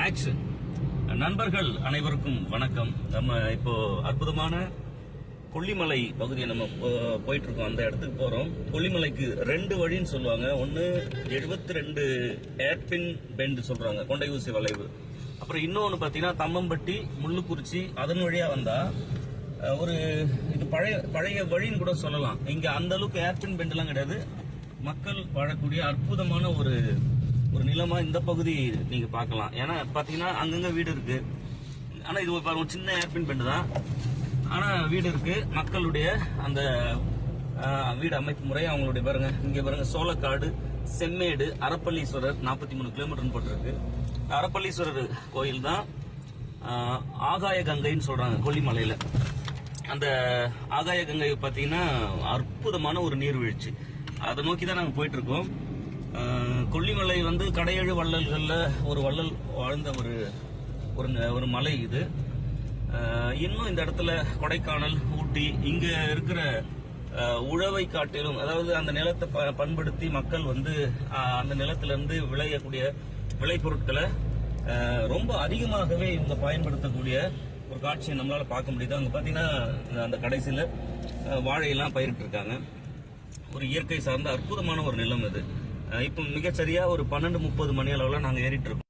Action. நண்பர்கள் அனைவருக்கும் வணக்கம். நம்ம இப்போ அற்புதமான கொல்லிமலை பகுதியை நம்ம போயிட்டு இருக்கோம். அந்த இடத்துக்கு போறோம். கொல்லிமலைக்கு ரெண்டு வழின்னு சொல்லுவாங்க. ஒன்னு 72 ஏர்பின் பெண்ட் சொல்றாங்க, கொண்டை ஊசி வளைவு. அப்புறம் இன்னொன்னு பாத்தீங்கன்னா தம்மம்பட்டி, முள்ளுக்குறிச்சி, அதன் வழியா வந்தா ஒரு இது பழைய வழின்னு கூட சொல்லலாம். இங்க அந்த அளவுக்கு ஏர்பின் பெண்ட் எல்லாம் கிடையாது. மக்கள் வாழக்கூடிய அற்புதமான ஒரு நிலமா இந்த பகுதி நீங்க பார்க்கலாம். ஏன்னா பாத்தீங்கன்னா அங்கங்க வீடு இருக்கு. ஆனா இது ஒரு சின்ன ஏர்பின் பெண்ட் தான். ஆனா வீடு இருக்கு. மக்களுடைய அந்த வீடு அமைப்பு முறை அவங்களுடைய பாருங்க. இங்க பாருங்க, சோளக்காடு, செம்மேடு, அரப்பள்ளீஸ்வரர் 43 கிலோமீட்டர் போட்டிருக்கு. அரப்பள்ளீஸ்வரர் கோயில் தான் ஆகாய கங்கைன்னு சொல்றாங்க கொல்லிமலையில. அந்த ஆகாய கங்கை பாத்தீங்கன்னா அற்புதமான ஒரு நீர்வீழ்ச்சி. அதை நோக்கி தான் நாங்க போயிட்டு இருக்கோம். கொல்லிமலை கடையேழு வள்ளல்கள்ல ஒரு வள்ளல் வாழ்ந்த ஒரு மலை இது. இன்னும் இந்த இடத்துல கொடைக்கானல், ஊட்டி இங்க இருக்கிற உழவை காட்டிலும், அதாவது அந்த நிலத்தை பண்படுத்தி மக்கள் அந்த நிலத்துல இருந்து விளையக்கூடிய விளைபொருட்களை ரொம்ப அதிகமாகவே இவங்க பயன்படுத்தக்கூடிய ஒரு காட்சியை நம்மளால பார்க்க முடியுது. அங்க பாத்தீங்கன்னா அந்த கடைசியில வாழையெல்லாம் பயிரிட்டு இருக்காங்க. ஒரு இயற்கை சார்ந்த அற்புதமான ஒரு நிலம் இது. இப்போ மிகச்சரியா ஒரு 12:30 மணி அளவுல நாங்க ஏறிட்டு இருக்கோம்.